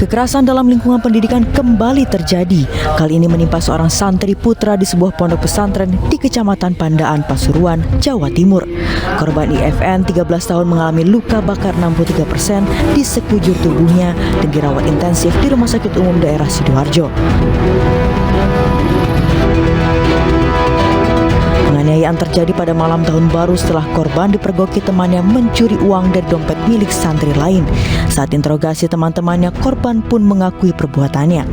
Kekerasan dalam lingkungan pendidikan kembali terjadi. Kali ini menimpa seorang santri putra di sebuah pondok pesantren di Kecamatan Pandaan, Pasuruan, Jawa Timur. Korban IFN 13 tahun mengalami luka bakar 63% di sekujur tubuhnya dan dirawat intensif di Rumah Sakit Umum Daerah Sidoarjo. Penganiayaan terjadi pada malam tahun baru setelah korban dipergoki temannya mencuri uang dari dompet milik santri lain. Saat interogasi teman-temannya, korban pun mengakui perbuatannya.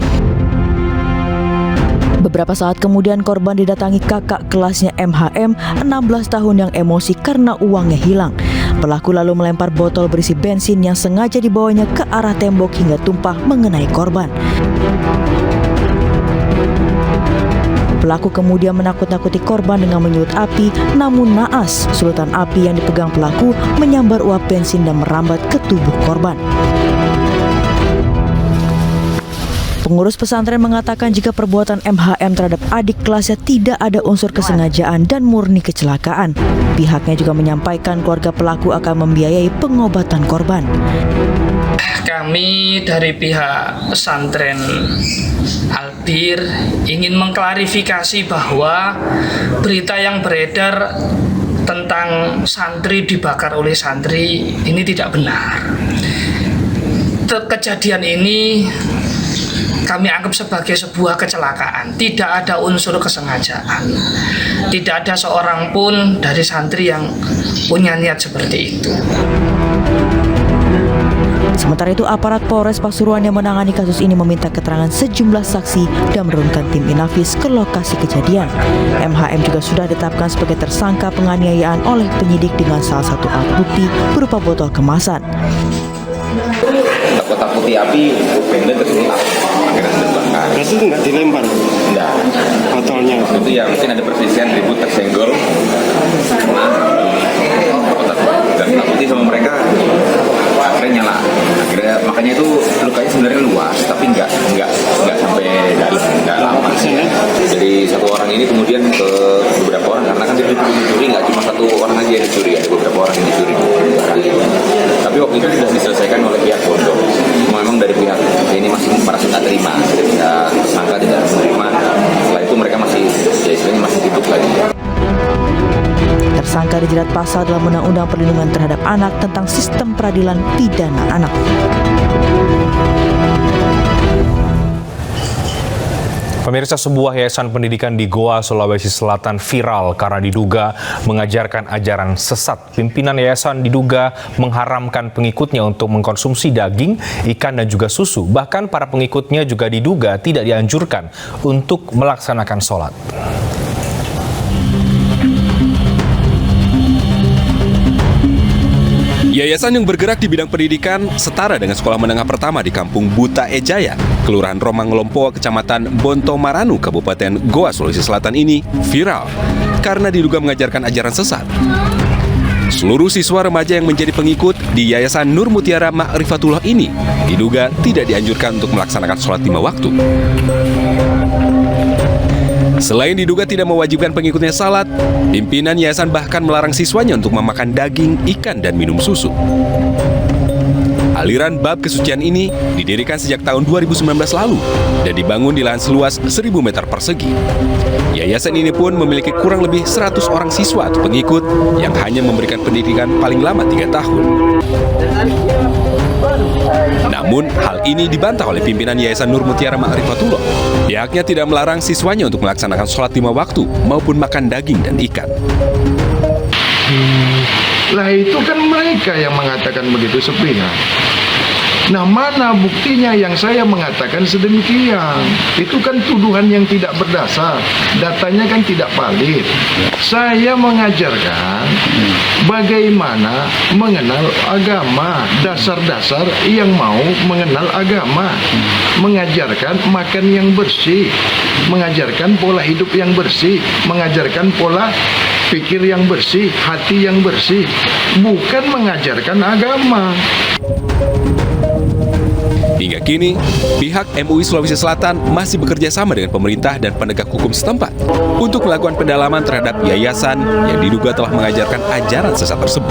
Beberapa saat kemudian korban didatangi kakak kelasnya MHM 16 tahun yang emosi karena uangnya hilang. Pelaku lalu melempar botol berisi bensin yang sengaja dibawanya ke arah tembok hingga tumpah mengenai korban. Pelaku kemudian menakut-nakuti korban dengan menyulut api, namun naas sulutan api yang dipegang pelaku menyambar uap bensin dan merambat ke tubuh korban. Pengurus pesantren mengatakan jika perbuatan MHM terhadap adik kelasnya tidak ada unsur kesengajaan dan murni kecelakaan. Pihaknya juga menyampaikan keluarga pelaku akan membiayai pengobatan korban. Kami dari pihak pesantren Al-Bir ingin mengklarifikasi bahwa berita yang beredar tentang santri dibakar oleh santri ini tidak benar. Kejadian ini kami anggap sebagai sebuah kecelakaan. Tidak ada unsur kesengajaan. Tidak ada seorang pun dari santri yang punya niat seperti itu. Sementara itu, aparat Polres Pasuruan yang menangani kasus ini meminta keterangan sejumlah saksi dan menurunkan tim Inafis ke lokasi kejadian. MHM juga sudah ditetapkan sebagai tersangka penganiayaan oleh penyidik dengan salah satu alat bukti berupa botol kemasan. Takut-takuti api, kemudian tersentak, akhirnya terbakar. Itu nggak dilempar? Enggak. Botolnya? Itu ya mungkin ada perselisihan, ribut, tersenggol. Takut-takuti sama mereka, akhirnya nyala. Akhirnya makanya itu lukanya sebenarnya luas, tapi nggak sampai dalam, nggak lama. Jadi satu orang ini kemudian ke beberapa orang, karena kan dia dicuri, nggak cuma satu orang aja yang dicuri, ada beberapa orang yang dicuri. Tapi waktu itu sudah diselesaikan oleh pihak pondok. Memang dari pihak ini masih merasa nggak terima, dari pihak tersangka tidak menerima. Setelah itu mereka masih, ya istilahnya masih hidup lagi. Tersangka dijerat pasal dalam Undang-Undang Perlindungan Terhadap Anak tentang Sistem Peradilan Pidana Anak. Pemirsa, sebuah yayasan pendidikan di Goa, Sulawesi Selatan viral karena diduga mengajarkan ajaran sesat. Pimpinan yayasan diduga mengharamkan pengikutnya untuk mengkonsumsi daging, ikan, dan juga susu. Bahkan para pengikutnya juga diduga tidak dianjurkan untuk melaksanakan sholat. Yayasan yang bergerak di bidang pendidikan setara dengan sekolah menengah pertama di Kampung Buta Ejaya, Kelurahan Romang Lompoa, Kecamatan Bonto Maranu, Kabupaten Goa, Sulawesi Selatan ini viral karena diduga mengajarkan ajaran sesat. Seluruh siswa remaja yang menjadi pengikut di Yayasan Nur Mutiara Ma'rifatullah ini diduga tidak dianjurkan untuk melaksanakan sholat 5 waktu. Selain diduga tidak mewajibkan pengikutnya salat, pimpinan yayasan bahkan melarang siswanya untuk memakan daging, ikan, dan minum susu. Aliran bab kesucian ini didirikan sejak tahun 2019 lalu dan dibangun di lahan seluas 1.000 meter persegi. Yayasan ini pun memiliki kurang lebih 100 orang siswa atau pengikut yang hanya memberikan pendidikan paling lama 3 tahun. Namun, hal ini dibantah oleh pimpinan Yayasan Nur Mutiara Ma'rifatullah. Pihaknya tidak melarang siswanya untuk melaksanakan sholat 5 waktu maupun makan daging dan ikan. Lah itu kan mereka yang mengatakan begitu sepihak. Nah, mana buktinya yang saya mengatakan sedemikian? Itu kan tuduhan yang tidak berdasar. Datanya kan tidak valid. Saya mengajarkan bagaimana mengenal agama, dasar-dasar yang mau mengenal agama. Mengajarkan makan yang bersih, mengajarkan pola hidup yang bersih, mengajarkan pola pikir yang bersih, hati yang bersih, bukan mengajarkan agama. Hingga kini, pihak MUI Sulawesi Selatan masih bekerja sama dengan pemerintah dan penegak hukum setempat untuk melakukan pendalaman terhadap yayasan yang diduga telah mengajarkan ajaran sesat tersebut.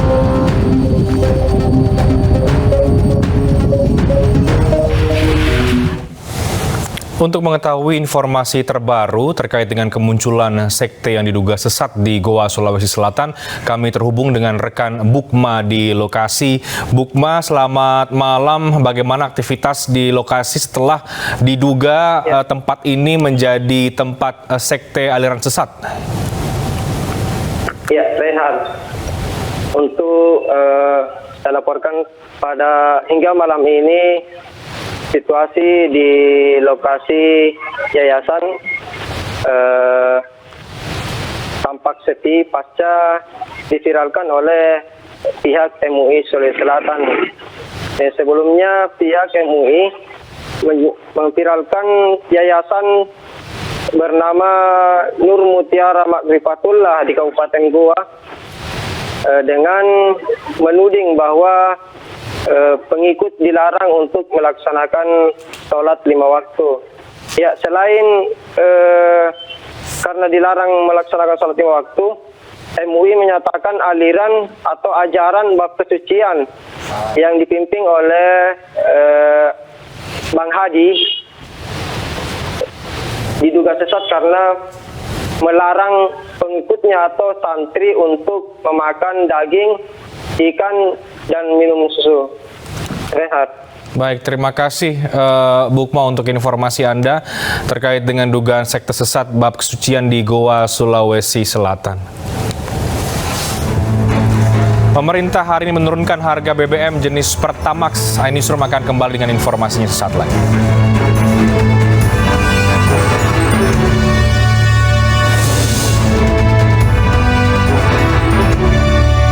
Untuk mengetahui informasi terbaru terkait dengan kemunculan sekte yang diduga sesat di Goa, Sulawesi Selatan, kami terhubung dengan rekan Bukma di lokasi. Bukma, selamat malam. Bagaimana aktivitas di lokasi setelah diduga tempat ini menjadi tempat sekte aliran sesat? Ya, Rehan. Untuk saya laporkan pada hingga malam ini situasi di lokasi yayasan tampak sepi pasca diviralkan oleh pihak MUI Sulawesi Selatan. Sebelumnya pihak MUI memviralkan yayasan bernama Nur Mutiara Makrifatullah di Kabupaten Goa dengan menuding bahwa pengikut dilarang untuk melaksanakan sholat 5 waktu. Ya, selain karena dilarang melaksanakan sholat 5 waktu, MUI menyatakan aliran atau ajaran bab kesucian yang dipimpin oleh Bang Hadi diduga sesat karena melarang pengikutnya atau santri untuk memakan daging, ikan, dan minum susu. Rehat. Baik, terima kasih Bukma untuk informasi Anda terkait dengan dugaan sekte sesat bab kesucian di Goa, Sulawesi Selatan. Pemerintah hari ini menurunkan harga BBM jenis Pertamax. Ainusrum akan kembali dengan informasinya sesaat lagi.